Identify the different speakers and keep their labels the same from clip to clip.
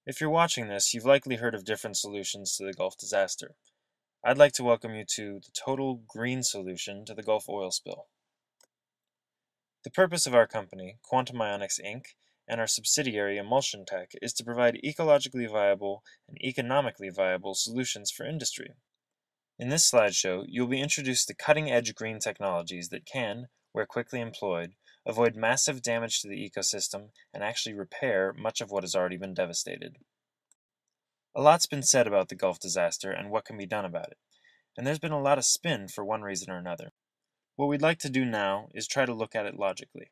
Speaker 1: If you're watching this, you've likely heard of different solutions to the Gulf disaster. I'd like to welcome you to the total green solution to the Gulf oil spill. The purpose of our company, Quantum Ionics Inc., and our subsidiary Emulsion Tech is to provide ecologically viable and economically viable solutions for industry. In this slideshow, you'll be introduced to cutting-edge green technologies that can, where quickly employed, avoid massive damage to the ecosystem and actually repair much of what has already been devastated. A lot's been said about the Gulf disaster and what can be done about it, and there's been a lot of spin for one reason or another. What we'd like to do now is try to look at it logically.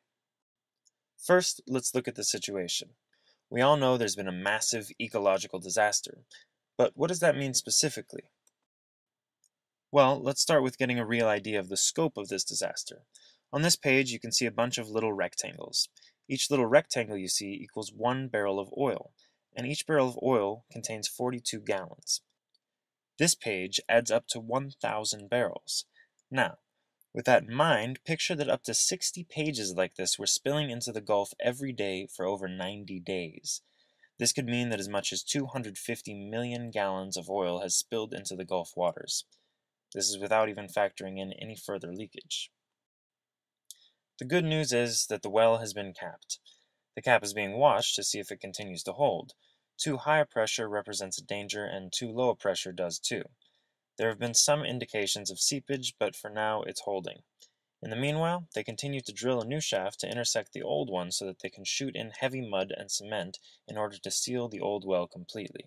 Speaker 1: First, let's look at the situation. We all know there's been a massive ecological disaster, but what does that mean specifically? Well, let's start with getting a real idea of the scope of this disaster. On this page, you can see a bunch of little rectangles. Each little rectangle you see equals 1 barrel of oil, and each barrel of oil contains 42 gallons. This page adds up to 1,000 barrels. Now, with that in mind, picture that up to 60 pages like this were spilling into the Gulf every day for over 90 days. This could mean that as much as 250 million gallons of oil has spilled into the Gulf waters. This is without even factoring in any further leakage. The good news is that the well has been capped. The cap is being watched to see if it continues to hold. Too high a pressure represents a danger, and too low a pressure does too. There have been some indications of seepage, but for now it's holding. In the meanwhile, they continue to drill a new shaft to intersect the old one so that they can shoot in heavy mud and cement in order to seal the old well completely.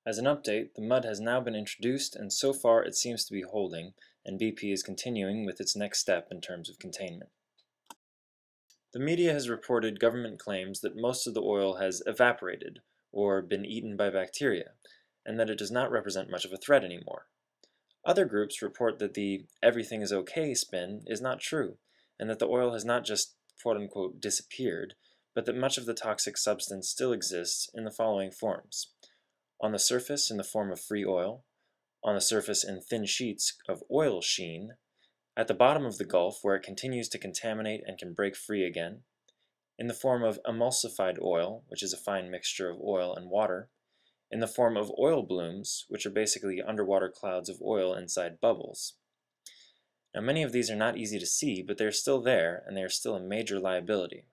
Speaker 1: As an update, the mud has now been introduced, and so far it seems to be holding, and BP is continuing with its next step in terms of containment. The media has reported government claims that most of the oil has evaporated, or been eaten by bacteria, and that it does not represent much of a threat anymore. Other groups report that the "everything is okay" spin is not true, and that the oil has not just quote-unquote disappeared, but that much of the toxic substance still exists in the following forms. On the surface in the form of free oil, on the surface in thin sheets of oil sheen, at the bottom of the Gulf where it continues to contaminate and can break free again, in the form of emulsified oil, which is a fine mixture of oil and water, in the form of oil blooms, which are basically underwater clouds of oil inside bubbles. Now, many of these are not easy to see, but they are still there, and they are still a major liability.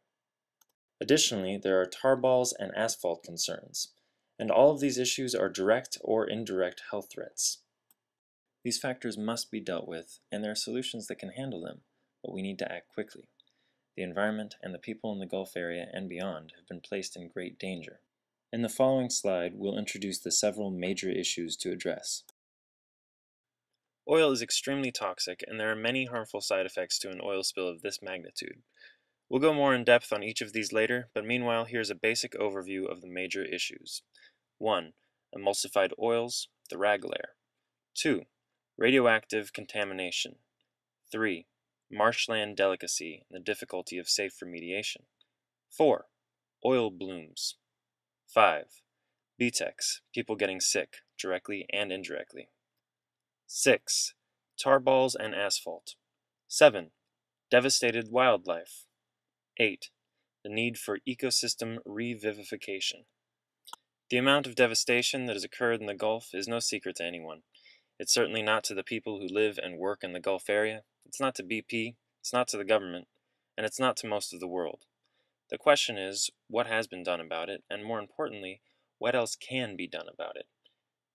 Speaker 1: Additionally, there are tar balls and asphalt concerns, and all of these issues are direct or indirect health threats. These factors must be dealt with, and there are solutions that can handle them, but we need to act quickly. The environment and the people in the Gulf area and beyond have been placed in great danger. In the following slide, we'll introduce the several major issues to address. Oil is extremely toxic, and there are many harmful side effects to an oil spill of this magnitude. We'll go more in depth on each of these later, but meanwhile, here's a basic overview of the major issues. 1. Emulsified oils, the rag layer. 2. Radioactive contamination. 3. Marshland delicacy and the difficulty of safe remediation. 4. Oil blooms. 5. BTEX, people getting sick, directly and indirectly. 6. Tar balls and asphalt. 7. Devastated wildlife. 8. The need for ecosystem revivification. The amount of devastation that has occurred in the Gulf is no secret to anyone. It's certainly not to the people who live and work in the Gulf area, it's not to BP, it's not to the government, and it's not to most of the world. The question is, what has been done about it, and more importantly, what else can be done about it?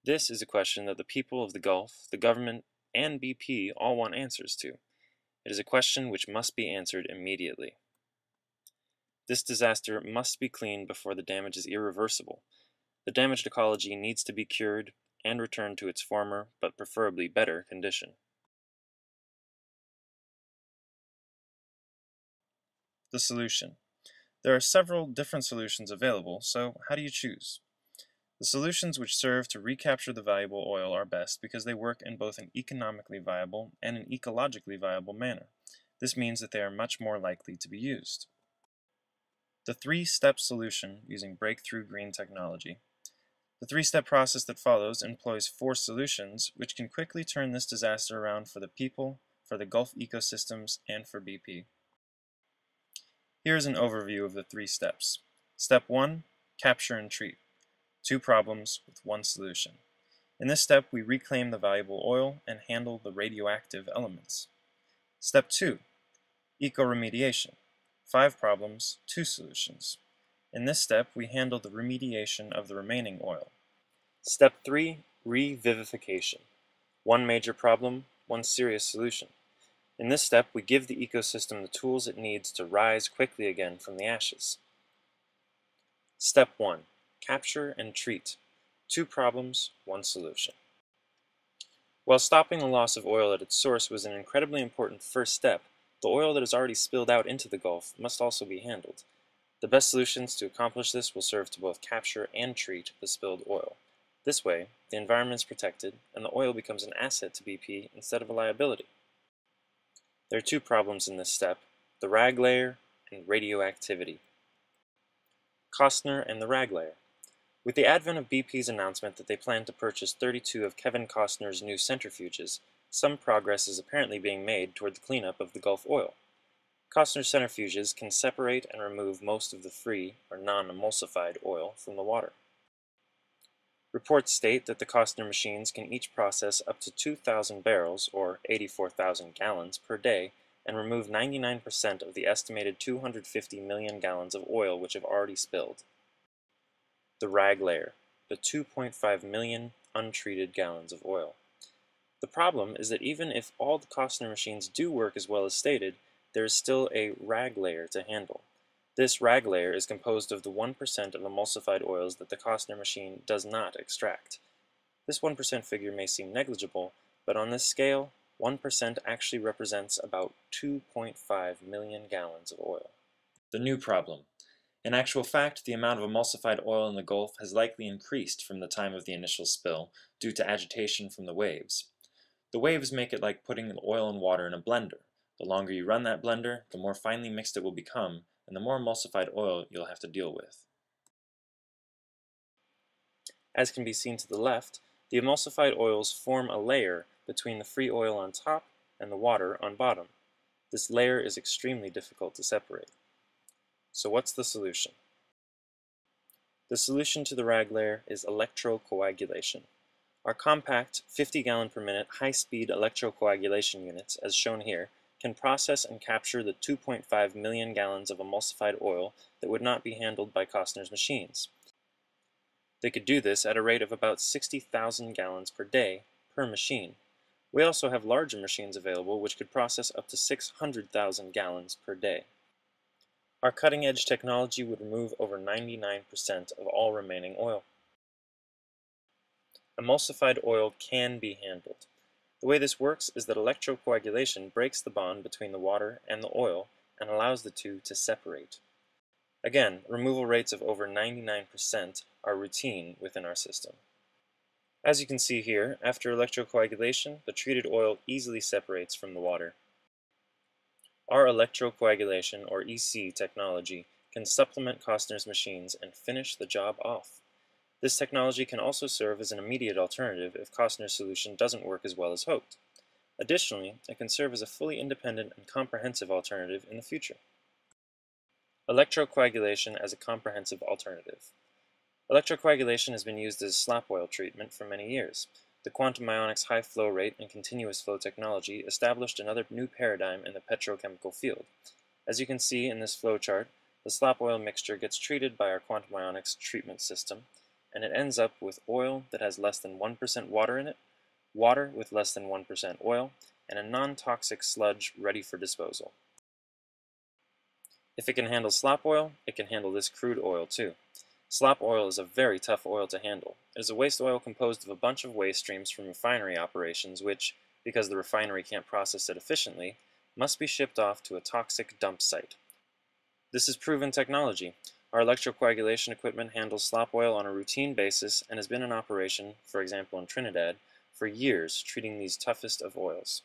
Speaker 1: This is a question that the people of the Gulf, the government, and BP all want answers to. It is a question which must be answered immediately. This disaster must be cleaned before the damage is irreversible. The damaged ecology needs to be cured and returned to its former, but preferably better, condition. The solution. There are several different solutions available, so how do you choose? The solutions which serve to recapture the valuable oil are best because they work in both an economically viable and an ecologically viable manner. This means that they are much more likely to be used. The three-step solution using breakthrough green technology. The three-step process that follows employs 4 solutions which can quickly turn this disaster around for the people, for the Gulf ecosystems, and for BP. Here is an overview of the 3 steps. Step 1. Capture and treat. 2 problems with 1 solution. In this step, we reclaim the valuable oil and handle the radioactive elements. Step 2, eco-remediation. 5 problems, 2 solutions. In this step, we handle the remediation of the remaining oil. Step 3, revivification. 1 major problem, 1 serious solution. In this step, we give the ecosystem the tools it needs to rise quickly again from the ashes. Step 1, capture and treat. 2 problems, 1 solution. While stopping the loss of oil at its source was an incredibly important first step, the oil that has already spilled out into the Gulf must also be handled. The best solutions to accomplish this will serve to both capture and treat the spilled oil. This way, the environment is protected and the oil becomes an asset to BP instead of a liability. There are 2 problems in this step, the rag layer and radioactivity. Costner and the rag layer. With the advent of BP's announcement that they plan to purchase 32 of Kevin Costner's new centrifuges, some progress is apparently being made toward the cleanup of the Gulf oil. Costner's centrifuges can separate and remove most of the free or non-emulsified oil from the water. Reports state that the Costner machines can each process up to 2,000 barrels, or 84,000 gallons, per day and remove 99% of the estimated 250 million gallons of oil which have already spilled. The rag layer, the 2.5 million untreated gallons of oil. The problem is that even if all the Costner machines do work as well as stated, there is still a rag layer to handle. This rag layer is composed of the 1% of emulsified oils that the Costner machine does not extract. This 1% figure may seem negligible, but on this scale, 1% actually represents about 2.5 million gallons of oil. The new problem. In actual fact, the amount of emulsified oil in the Gulf has likely increased from the time of the initial spill due to agitation from the waves. The waves make it like putting the oil and water in a blender. The longer you run that blender, the more finely mixed it will become, and the more emulsified oil you'll have to deal with. As can be seen to the left, the emulsified oils form a layer between the free oil on top and the water on bottom. This layer is extremely difficult to separate. So what's the solution? The solution to the rag layer is electrocoagulation. Our compact 50 gallon per minute high-speed electrocoagulation units, as shown here, can process and capture the 2.5 million gallons of emulsified oil that would not be handled by Costner's machines. They could do this at a rate of about 60,000 gallons per day per machine. We also have larger machines available which could process up to 600,000 gallons per day. Our cutting-edge technology would remove over 99% of all remaining oil. Emulsified oil can be handled. The way this works is that electrocoagulation breaks the bond between the water and the oil and allows the two to separate. Again, removal rates of over 99% are routine within our system. As you can see here, after electrocoagulation, the treated oil easily separates from the water. Our electrocoagulation, or EC technology, can supplement Costner's machines and finish the job off. This technology can also serve as an immediate alternative if Costner's solution doesn't work as well as hoped. Additionally, it can serve as a fully independent and comprehensive alternative in the future. Electrocoagulation as a comprehensive alternative. Electrocoagulation has been used as slop oil treatment for many years. The quantum ionics high flow rate and continuous flow technology established another new paradigm in the petrochemical field. As you can see in this flow chart, the slop oil mixture gets treated by our quantum ionics treatment system, and it ends up with oil that has less than 1% water in it, water with less than 1% oil, and a non-toxic sludge ready for disposal. If it can handle slop oil, it can handle this crude oil too. Slop oil is a very tough oil to handle. It is a waste oil composed of a bunch of waste streams from refinery operations which, because the refinery can't process it efficiently, must be shipped off to a toxic dump site. This is proven technology. Our electrocoagulation equipment handles slop oil on a routine basis and has been in operation, for example in Trinidad, for years, treating these toughest of oils.